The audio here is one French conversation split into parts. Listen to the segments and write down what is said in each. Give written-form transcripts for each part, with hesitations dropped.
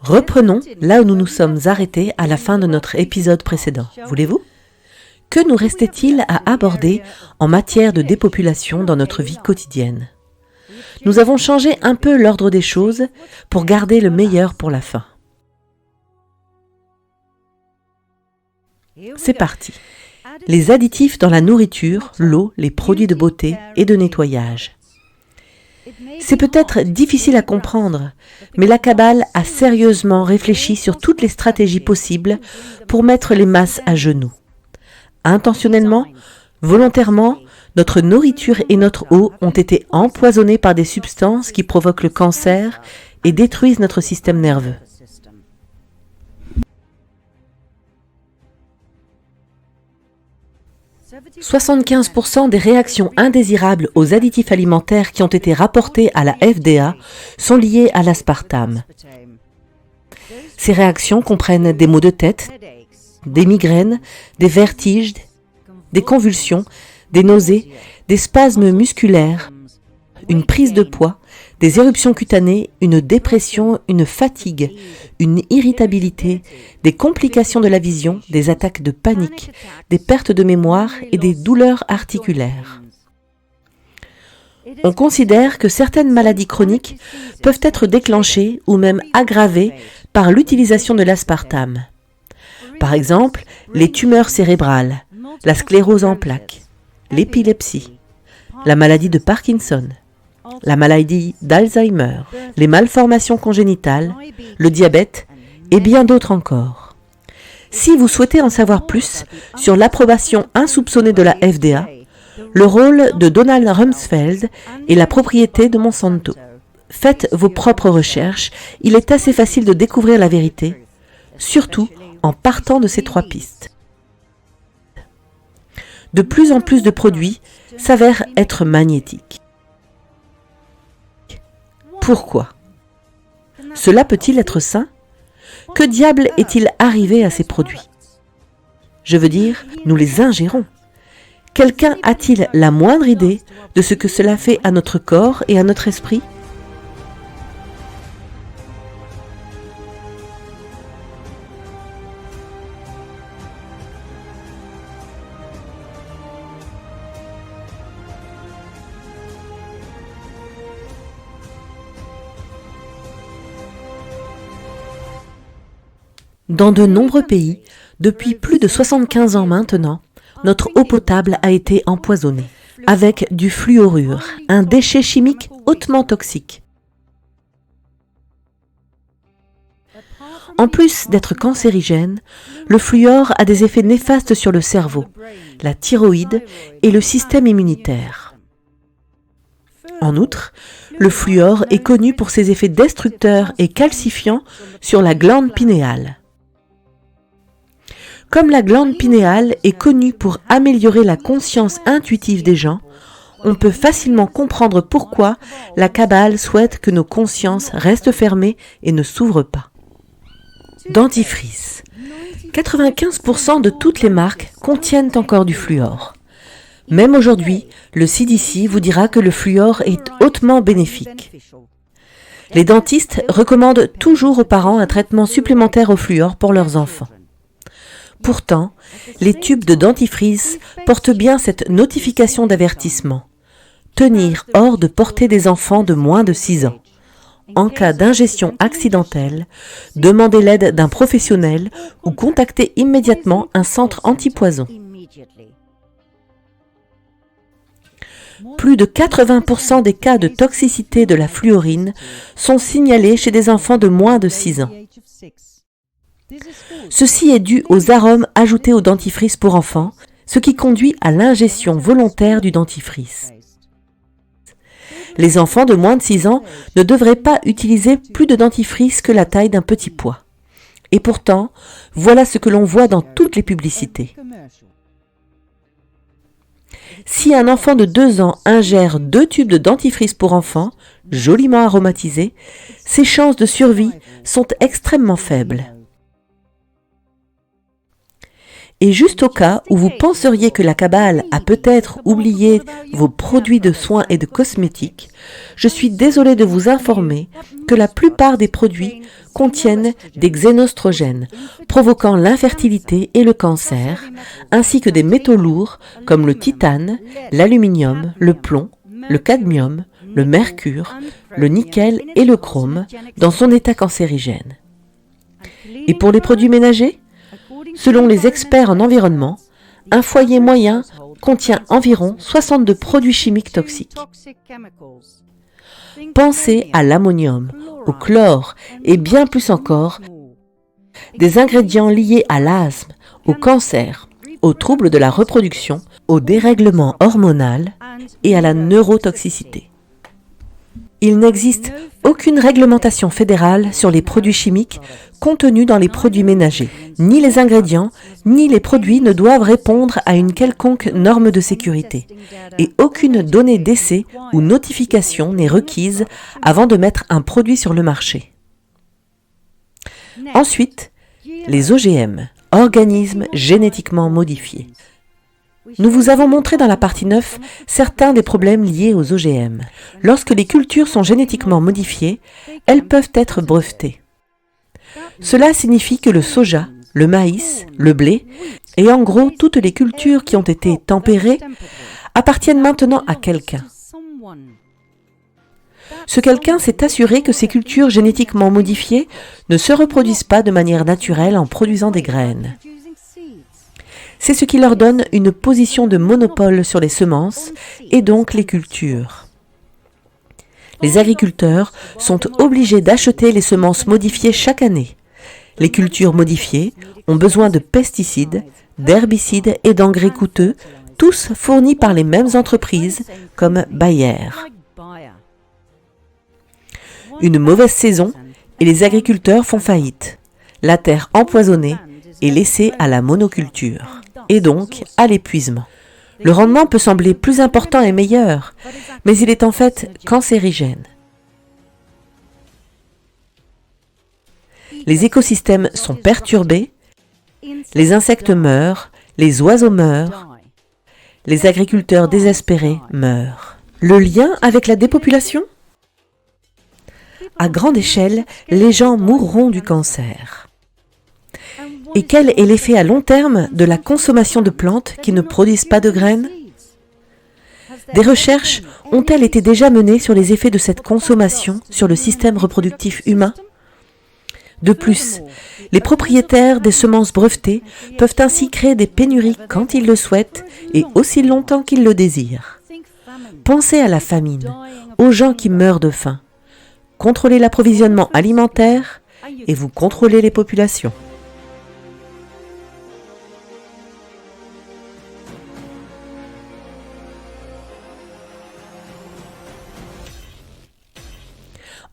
Reprenons là où nous nous sommes arrêtés à la fin de notre épisode précédent. Voulez-vous ? Que nous restait-il à aborder en matière de dépopulation dans notre vie quotidienne ? Nous avons changé un peu l'ordre des choses pour garder le meilleur pour la fin. C'est parti. Les additifs dans la nourriture, l'eau, les produits de beauté et de nettoyage. C'est peut-être difficile à comprendre, mais la Kabbale a sérieusement réfléchi sur toutes les stratégies possibles pour mettre les masses à genoux. Intentionnellement, volontairement, notre nourriture et notre eau ont été empoisonnées par des substances qui provoquent le cancer et détruisent notre système nerveux. « 75% des réactions indésirables aux additifs alimentaires qui ont été rapportées à la FDA sont liées à l'aspartame. Ces réactions comprennent des maux de tête, des migraines, des vertiges, des convulsions, des nausées, des spasmes musculaires, une prise de poids, des éruptions cutanées, une dépression, une fatigue, une irritabilité, des complications de la vision, des attaques de panique, des pertes de mémoire et des douleurs articulaires. On considère que certaines maladies chroniques peuvent être déclenchées ou même aggravées par l'utilisation de l'aspartame. Par exemple, les tumeurs cérébrales, la sclérose en plaques, l'épilepsie, la maladie de Parkinson, la maladie d'Alzheimer, les malformations congénitales, le diabète et bien d'autres encore. Si vous souhaitez en savoir plus sur l'approbation insoupçonnée de la FDA, le rôle de Donald Rumsfeld et la propriété de Monsanto, faites vos propres recherches, il est assez facile de découvrir la vérité, surtout en partant de ces 3 pistes. De plus en plus de produits s'avèrent être magnétiques. Pourquoi ? Cela peut-il être sain ? Que diable est-il arrivé à ces produits ? Je veux dire, nous les ingérons. Quelqu'un a-t-il la moindre idée de ce que cela fait à notre corps et à notre esprit ? Dans de nombreux pays, depuis plus de 75 ans maintenant, notre eau potable a été empoisonnée avec du fluorure, un déchet chimique hautement toxique. En plus d'être cancérigène, le fluor a des effets néfastes sur le cerveau, la thyroïde et le système immunitaire. En outre, le fluor est connu pour ses effets destructeurs et calcifiants sur la glande pinéale. Comme la glande pinéale est connue pour améliorer la conscience intuitive des gens, on peut facilement comprendre pourquoi la Kabbale souhaite que nos consciences restent fermées et ne s'ouvrent pas. Dentifrice. 95% de toutes les marques contiennent encore du fluor. Même aujourd'hui, le CDC vous dira que le fluor est hautement bénéfique. Les dentistes recommandent toujours aux parents un traitement supplémentaire au fluor pour leurs enfants. Pourtant, les tubes de dentifrice portent bien cette notification d'avertissement. Tenir hors de portée des enfants de moins de 6 ans. En cas d'ingestion accidentelle, demandez l'aide d'un professionnel ou contactez immédiatement un centre antipoison. Plus de 80% des cas de toxicité de la fluorine sont signalés chez des enfants de moins de 6 ans. Ceci est dû aux arômes ajoutés au dentifrice pour enfants, ce qui conduit à l'ingestion volontaire du dentifrice. Les enfants de moins de 6 ans ne devraient pas utiliser plus de dentifrice que la taille d'un petit pois. Et pourtant, voilà ce que l'on voit dans toutes les publicités. Si un enfant de 2 ans ingère 2 tubes de dentifrice pour enfants, joliment aromatisés, ses chances de survie sont extrêmement faibles. Et juste au cas où vous penseriez que la cabale a peut-être oublié vos produits de soins et de cosmétiques, je suis désolée de vous informer que la plupart des produits contiennent des xénostrogènes, provoquant l'infertilité et le cancer, ainsi que des métaux lourds comme le titane, l'aluminium, le plomb, le cadmium, le mercure, le nickel et le chrome dans son état cancérigène. Et pour les produits ménagers ? Selon les experts en environnement, un foyer moyen contient environ 62 produits chimiques toxiques. Pensez à l'ammonium, au chlore et bien plus encore, des ingrédients liés à l'asthme, au cancer, aux troubles de la reproduction, au dérèglement hormonal et à la neurotoxicité. Il n'existe aucune réglementation fédérale sur les produits chimiques contenus dans les produits ménagers. Ni les ingrédients, ni les produits ne doivent répondre à une quelconque norme de sécurité. Et aucune donnée d'essai ou notification n'est requise avant de mettre un produit sur le marché. Ensuite, les OGM, organismes génétiquement modifiés. Nous vous avons montré dans la partie 9 certains des problèmes liés aux OGM. Lorsque les cultures sont génétiquement modifiées, elles peuvent être brevetées. Cela signifie que le soja, le maïs, le blé, et en gros toutes les cultures qui ont été tempérées, appartiennent maintenant à quelqu'un. Ce quelqu'un s'est assuré que ces cultures génétiquement modifiées ne se reproduisent pas de manière naturelle en produisant des graines. C'est ce qui leur donne une position de monopole sur les semences et donc les cultures. Les agriculteurs sont obligés d'acheter les semences modifiées chaque année. Les cultures modifiées ont besoin de pesticides, d'herbicides et d'engrais coûteux, tous fournis par les mêmes entreprises comme Bayer. Une mauvaise saison et les agriculteurs font faillite. La terre empoisonnée est laissée à la monoculture et donc à l'épuisement. Le rendement peut sembler plus important et meilleur, mais il est en fait cancérigène. Les écosystèmes sont perturbés, les insectes meurent, les oiseaux meurent, les agriculteurs désespérés meurent. Le lien avec la dépopulation ? À grande échelle, les gens mourront du cancer. Et quel est l'effet à long terme de la consommation de plantes qui ne produisent pas de graines ? Des recherches ont-elles été déjà menées sur les effets de cette consommation sur le système reproductif humain ? De plus, les propriétaires des semences brevetées peuvent ainsi créer des pénuries quand ils le souhaitent et aussi longtemps qu'ils le désirent. Pensez à la famine, aux gens qui meurent de faim. Contrôlez l'approvisionnement alimentaire et vous contrôlez les populations.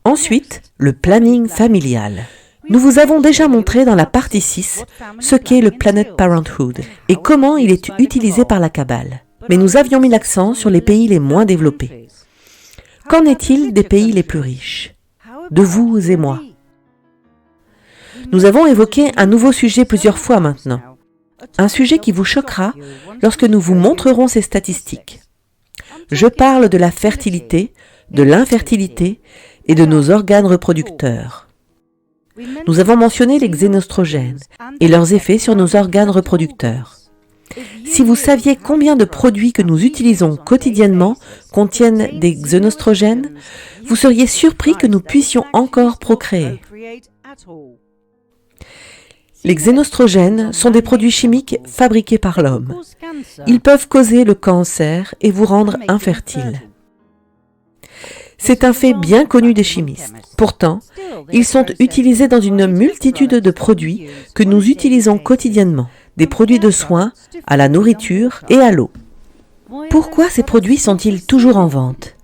Ensuite, le planning familial. Nous vous avons déjà montré dans la partie 6 ce qu'est le Planned Parenthood et comment il est utilisé par la cabale. Mais nous avions mis l'accent sur les pays les moins développés. Qu'en est-il des pays les plus riches ? De vous et moi. Nous avons évoqué un nouveau sujet plusieurs fois maintenant. Un sujet qui vous choquera lorsque nous vous montrerons ces statistiques. Je parle de la fertilité, de l'infertilité et de nos organes reproducteurs. Nous avons mentionné les xénostrogènes et leurs effets sur nos organes reproducteurs. Si vous saviez combien de produits que nous utilisons quotidiennement contiennent des xénostrogènes, vous seriez surpris que nous puissions encore procréer. Les xénostrogènes sont des produits chimiques fabriqués par l'homme. Ils peuvent causer le cancer et vous rendre infertile. C'est un fait bien connu des chimistes. Pourtant, ils sont utilisés dans une multitude de produits que nous utilisons quotidiennement, des produits de soins, à la nourriture et à l'eau. Pourquoi ces produits sont-ils toujours en vente ?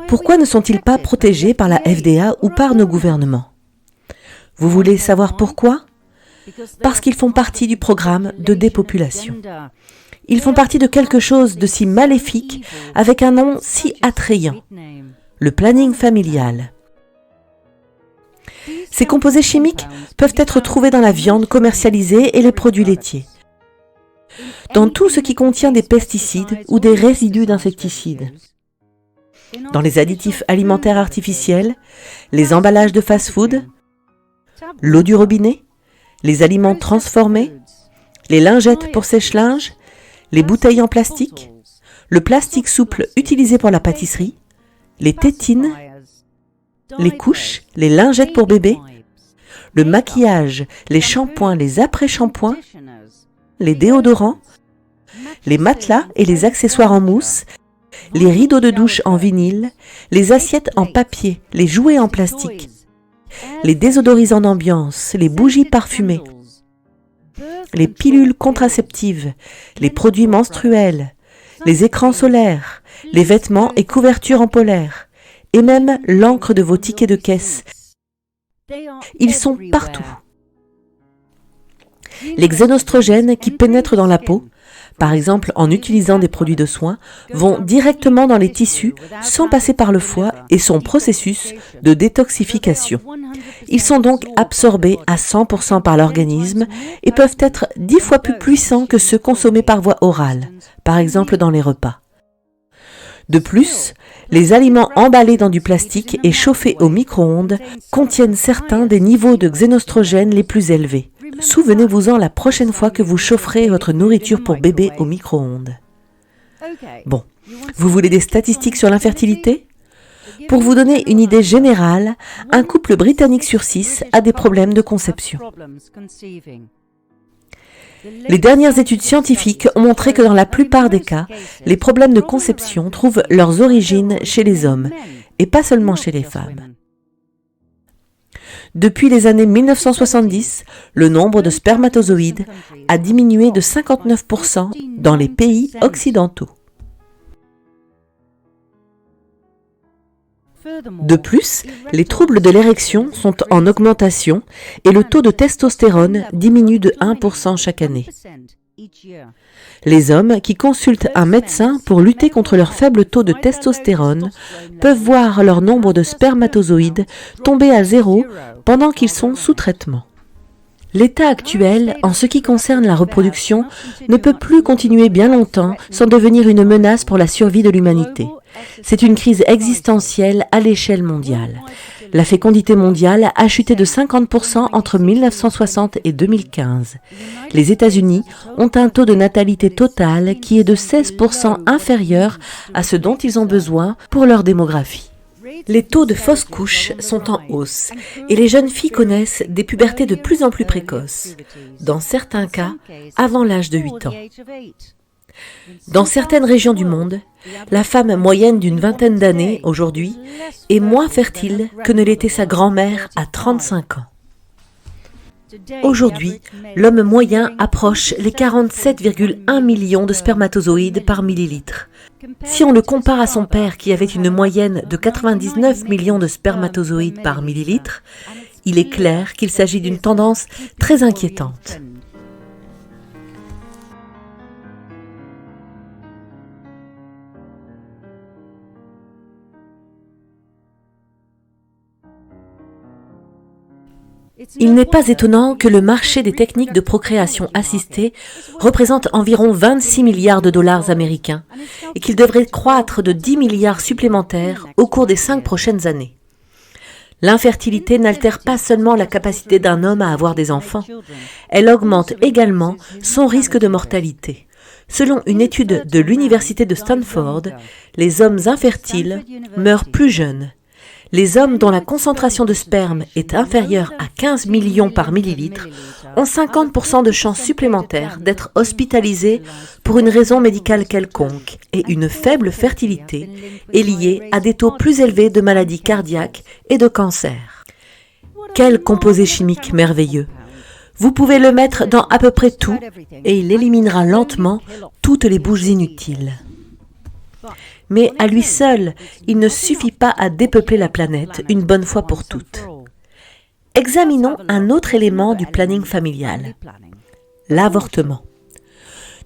Pourquoi ne sont-ils pas protégés par la FDA ou par nos gouvernements ? Vous voulez savoir pourquoi ? Parce qu'ils font partie du programme de dépopulation. Ils font partie de quelque chose de si maléfique avec un nom si attrayant. Le planning familial. Ces composés chimiques peuvent être trouvés dans la viande commercialisée et les produits laitiers. dans tout ce qui contient des pesticides ou des résidus d'insecticides, dans les additifs alimentaires artificiels, les emballages de fast-food, l'eau du robinet, les aliments transformés, les lingettes pour sèche-linge, les bouteilles en plastique, le plastique souple utilisé pour la pâtisserie, les tétines, les couches, les lingettes pour bébé, le maquillage, les shampoings, les après-shampoings, les déodorants, les matelas et les accessoires en mousse, les rideaux de douche en vinyle, les assiettes en papier, les jouets en plastique, les désodorisants d'ambiance, les bougies parfumées, les pilules contraceptives, les produits menstruels, les écrans solaires, les vêtements et couvertures en polaire, et même l'encre de vos tickets de caisse. Ils sont partout. Les xénostrogènes qui pénètrent dans la peau, par exemple en utilisant des produits de soins, vont directement dans les tissus sans passer par le foie et son processus de détoxification. Ils sont donc absorbés à 100% par l'organisme et peuvent être 10 fois plus puissants que ceux consommés par voie orale, par exemple dans les repas. De plus, les aliments emballés dans du plastique et chauffés au micro-ondes contiennent certains des niveaux de xénostrogènes les plus élevés. Souvenez-vous-en la prochaine fois que vous chaufferez votre nourriture pour bébé au micro-ondes. Bon, vous voulez des statistiques sur l'infertilité ? Pour vous donner une idée générale, un couple britannique sur 6 a des problèmes de conception. Les dernières études scientifiques ont montré que dans la plupart des cas, les problèmes de conception trouvent leurs origines chez les hommes, et pas seulement chez les femmes. Depuis les années 1970, le nombre de spermatozoïdes a diminué de 59% dans les pays occidentaux. De plus, les troubles de l'érection sont en augmentation et le taux de testostérone diminue de 1% chaque année. Les hommes qui consultent un médecin pour lutter contre leur faible taux de testostérone peuvent voir leur nombre de spermatozoïdes tomber à 0 pendant qu'ils sont sous traitement. L'état actuel, en ce qui concerne la reproduction, ne peut plus continuer bien longtemps sans devenir une menace pour la survie de l'humanité. C'est une crise existentielle à l'échelle mondiale. La fécondité mondiale a chuté de 50% entre 1960 et 2015. Les États-Unis ont un taux de natalité totale qui est de 16% inférieur à ce dont ils ont besoin pour leur démographie. Les taux de fausses couches sont en hausse et les jeunes filles connaissent des pubertés de plus en plus précoces, dans certains cas avant l'âge de 8 ans. Dans certaines régions du monde, la femme moyenne d'une vingtaine d'années aujourd'hui est moins fertile que ne l'était sa grand-mère à 35 ans. Aujourd'hui, l'homme moyen approche les 47,1 millions de spermatozoïdes par millilitre. Si on le compare à son père qui avait une moyenne de 99 millions de spermatozoïdes par millilitre, il est clair qu'il s'agit d'une tendance très inquiétante. Il n'est pas étonnant que le marché des techniques de procréation assistée représente environ 26 milliards de dollars américains et qu'il devrait croître de 10 milliards supplémentaires au cours des 5 prochaines années. L'infertilité n'altère pas seulement la capacité d'un homme à avoir des enfants, elle augmente également son risque de mortalité. Selon une étude de l'université de Stanford, les hommes infertiles meurent plus jeunes. Les hommes dont la concentration de sperme est inférieure à 15 millions par millilitre ont 50% de chances supplémentaires d'être hospitalisés pour une raison médicale quelconque et une faible fertilité est liée à des taux plus élevés de maladies cardiaques et de cancer. Quel composé chimique merveilleux! Vous pouvez le mettre dans à peu près tout et il éliminera lentement toutes les bouches inutiles. Mais à lui seul, il ne suffit pas à dépeupler la planète une bonne fois pour toutes. Examinons un autre élément du planning familial, l'avortement.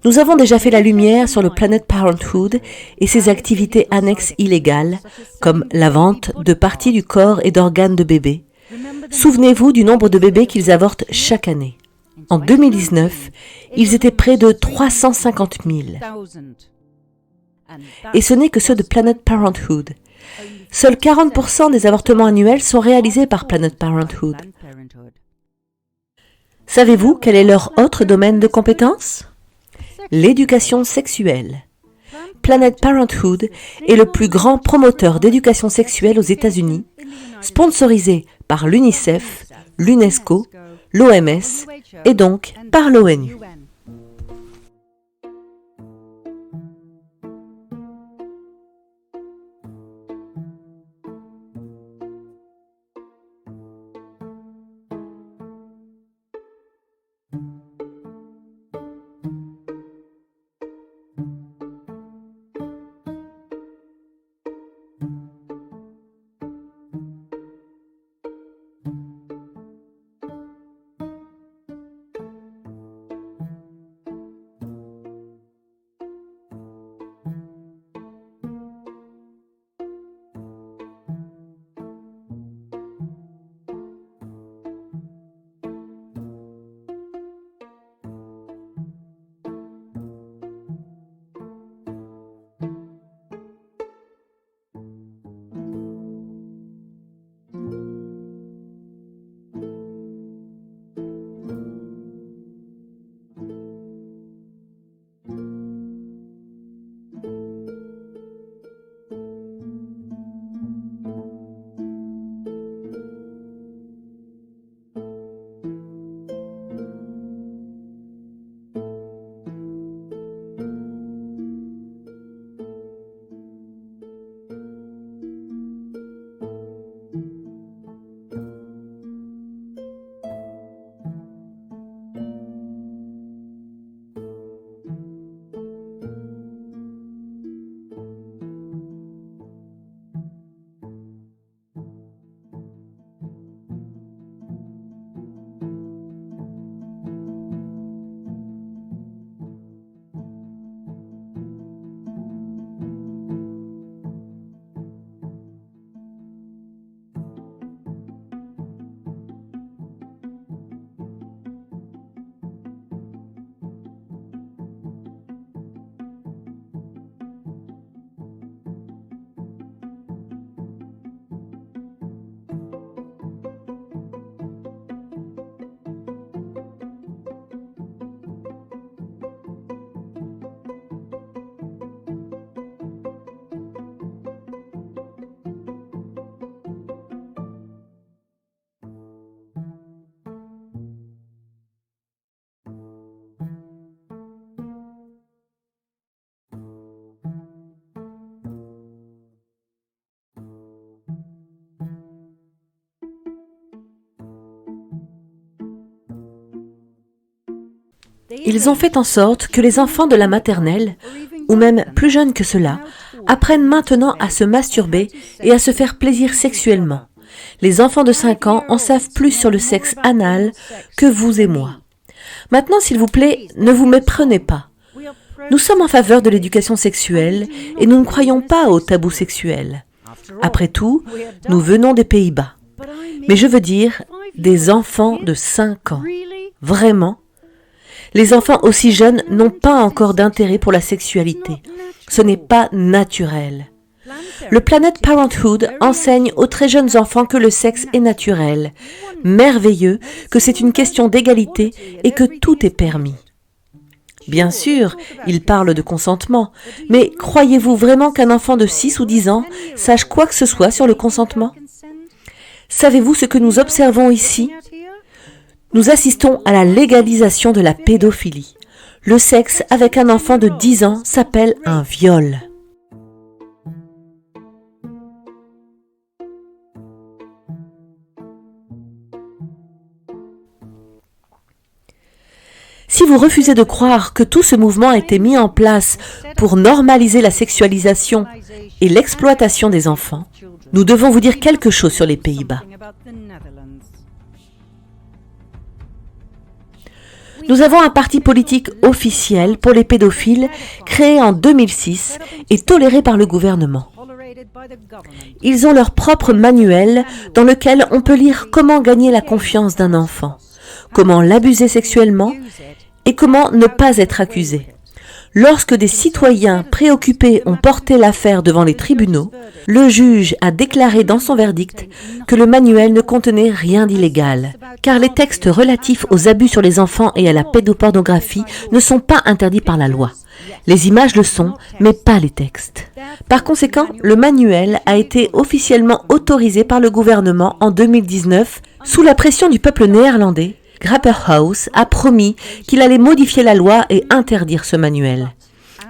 Nous avons déjà fait la lumière sur le Planned Parenthood et ses activités annexes illégales, comme la vente de parties du corps et d'organes de bébés. Souvenez-vous du nombre de bébés qu'ils avortent chaque année. En 2019, ils étaient près de 350 000. Et ce n'est que ceux de Planned Parenthood. Seuls 40% des avortements annuels sont réalisés par Planned Parenthood. Savez-vous quel est leur autre domaine de compétence? L'éducation sexuelle. Planned Parenthood est le plus grand promoteur d'éducation sexuelle aux États-Unis, sponsorisé par l'UNICEF, l'UNESCO, l'OMS et donc par l'ONU. Ils ont fait en sorte que les enfants de la maternelle, ou même plus jeunes que cela, apprennent maintenant à se masturber et à se faire plaisir sexuellement. Les enfants de 5 ans en savent plus sur le sexe anal que vous et moi. Maintenant, s'il vous plaît, ne vous méprenez pas. Nous sommes en faveur de l'éducation sexuelle et nous ne croyons pas au tabou sexuel. Après tout, nous venons des Pays-Bas. Mais je veux dire, des enfants de 5 ans. Vraiment? Les enfants aussi jeunes n'ont pas encore d'intérêt pour la sexualité. Ce n'est pas naturel. Le Planned Parenthood enseigne aux très jeunes enfants que le sexe est naturel, merveilleux, que c'est une question d'égalité et que tout est permis. Bien sûr, il parle de consentement, mais croyez-vous vraiment qu'un enfant de 6 ou 10 ans sache quoi que ce soit sur le consentement? Savez-vous ce que nous observons ici? Nous assistons à la légalisation de la pédophilie. Le sexe avec un enfant de 10 ans s'appelle un viol. Si vous refusez de croire que tout ce mouvement a été mis en place pour normaliser la sexualisation et l'exploitation des enfants, nous devons vous dire quelque chose sur les Pays-Bas. Nous avons un parti politique officiel pour les pédophiles créé en 2006 et toléré par le gouvernement. Ils ont leur propre manuel dans lequel on peut lire comment gagner la confiance d'un enfant, comment l'abuser sexuellement et comment ne pas être accusé. Lorsque des citoyens préoccupés ont porté l'affaire devant les tribunaux, le juge a déclaré dans son verdict que le manuel ne contenait rien d'illégal, car les textes relatifs aux abus sur les enfants et à la pédopornographie ne sont pas interdits par la loi. Les images le sont, mais pas les textes. Par conséquent, le manuel a été officiellement autorisé par le gouvernement en 2019 sous la pression du peuple néerlandais. Grapperhaus a promis qu'il allait modifier la loi et interdire ce manuel.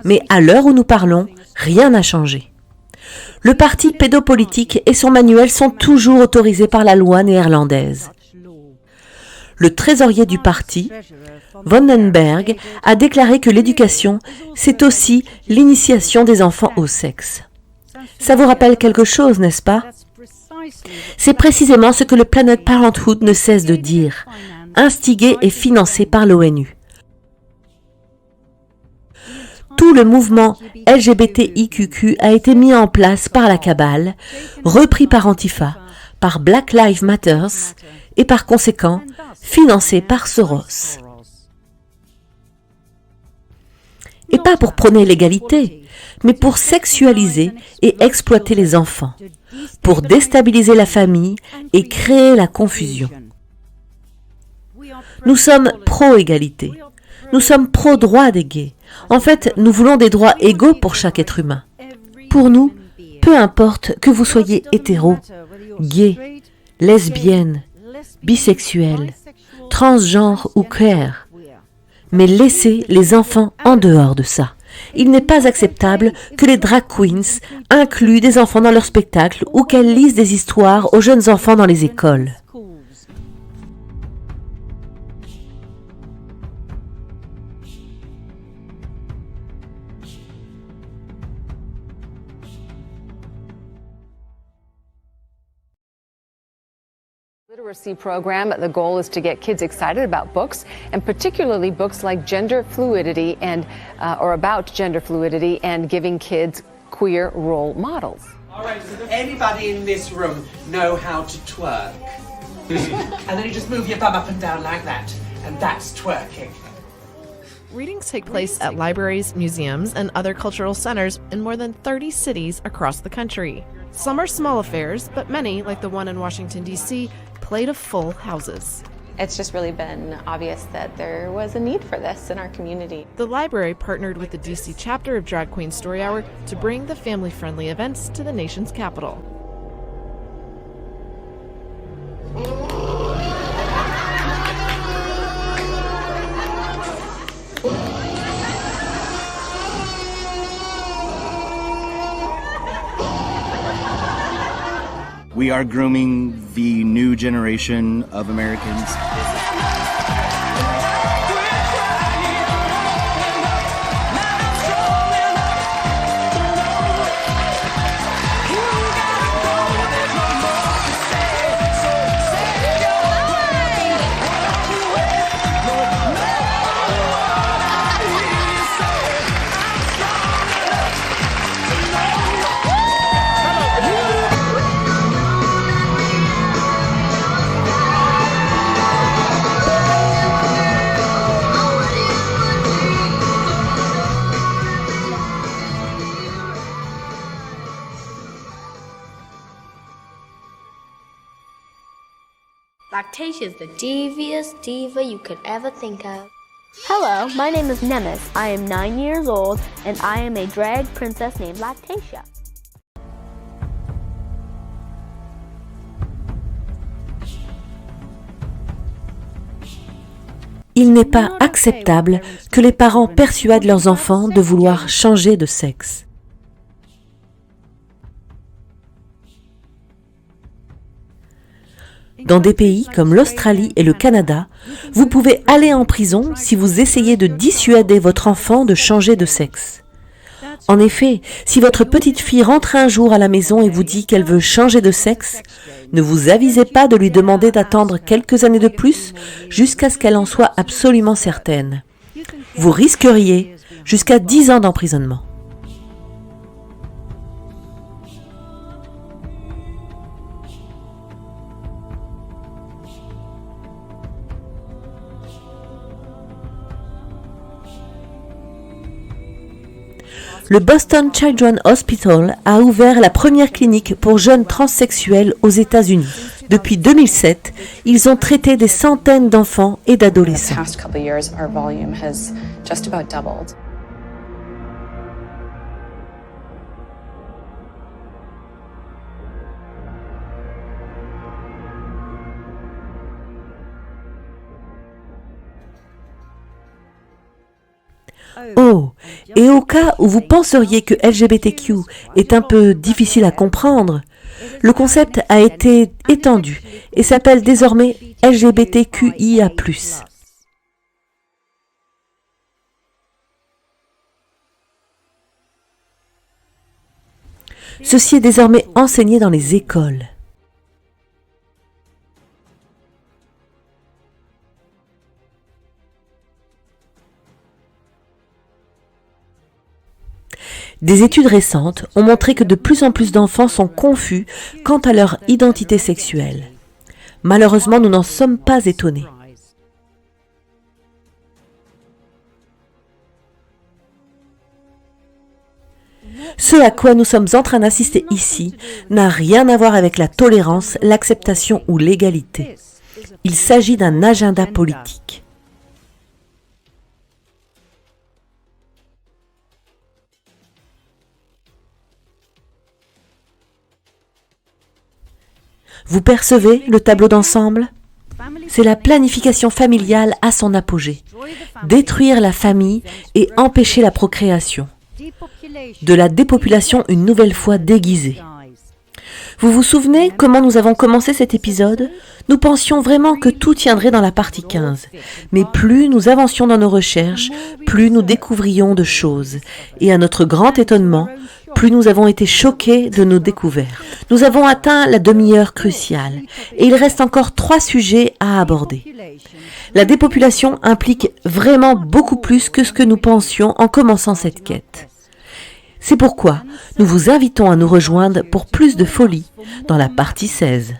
Mais à l'heure où nous parlons, rien n'a changé. Le parti pédopolitique et son manuel sont toujours autorisés par la loi néerlandaise. Le trésorier du parti, Vandenberg, a déclaré que l'éducation, c'est aussi l'initiation des enfants au sexe. Ça vous rappelle quelque chose, n'est-ce pas? C'est précisément ce que le Planned Parenthood ne cesse de dire, instigé et financé par l'ONU. Tout le mouvement LGBTIQQ a été mis en place par la cabale, repris par Antifa, par Black Lives Matter et par conséquent financé par Soros. Et pas pour prôner l'égalité, mais pour sexualiser et exploiter les enfants, pour déstabiliser la famille et créer la confusion. Nous sommes pro-égalité, nous sommes pro-droit des gays. En fait, nous voulons des droits égaux pour chaque être humain. Pour nous, peu importe que vous soyez hétéro, gay, lesbienne, bisexuel, transgenre ou queer. Mais laissez les enfants en dehors de ça. Il n'est pas acceptable que les drag queens incluent des enfants dans leurs spectacles ou qu'elles lisent des histoires aux jeunes enfants dans les écoles. Literacy program. The goal is to get kids excited about books, and particularly books like gender fluidity and or about gender fluidity, and giving kids queer role models. All right, so does anybody in this room know how to twerk? And then you just move your bum up and down like that, and that's twerking. Readings take place at libraries, museums, and other cultural centers in more than 30 cities across the country. Some are small affairs, but many, like the one in Washington, D.C., play to full houses. It's just really been obvious that there was a need for this in our community. The library partnered with the DC chapter of Drag Queen Story Hour to bring the family-friendly events to the nation's capital. We are grooming the new generation of Americans. Lactatia is the devious diva you could ever think of. Hello, my name is Nemes. I am 9 years old and I am a drag princess named Lactatia. Il n'est pas acceptable que les parents persuadent leurs enfants de vouloir changer de sexe. Dans des pays comme l'Australie et le Canada, vous pouvez aller en prison si vous essayez de dissuader votre enfant de changer de sexe. En effet, si votre petite fille rentre un jour à la maison et vous dit qu'elle veut changer de sexe, ne vous avisez pas de lui demander d'attendre quelques années de plus jusqu'à ce qu'elle en soit absolument certaine. Vous risqueriez jusqu'à 10 ans d'emprisonnement. Le Boston Children's Hospital a ouvert la première clinique pour jeunes transsexuels aux États-Unis. Depuis 2007, ils ont traité des centaines d'enfants et d'adolescents. Oh, et au cas où vous penseriez que LGBTQ est un peu difficile à comprendre, le concept a été étendu et s'appelle désormais LGBTQIA+. Ceci est désormais enseigné dans les écoles. Des études récentes ont montré que de plus en plus d'enfants sont confus quant à leur identité sexuelle. Malheureusement, nous n'en sommes pas étonnés. Ce à quoi nous sommes en train d'assister ici n'a rien à voir avec la tolérance, l'acceptation ou l'égalité. Il s'agit d'un agenda politique. Vous percevez le tableau d'ensemble? C'est la planification familiale à son apogée. Détruire la famille et empêcher la procréation. De la dépopulation une nouvelle fois déguisée. Vous vous souvenez comment nous avons commencé cet épisode? Nous pensions vraiment que tout tiendrait dans la partie 15. Mais plus nous avancions dans nos recherches, plus nous découvrions de choses. Et à notre grand étonnement, plus nous avons été choqués de nos découvertes. Nous avons atteint la demi-heure cruciale et il reste encore 3 sujets à aborder. La dépopulation implique vraiment beaucoup plus que ce que nous pensions en commençant cette quête. C'est pourquoi nous vous invitons à nous rejoindre pour plus de folie dans la partie 16.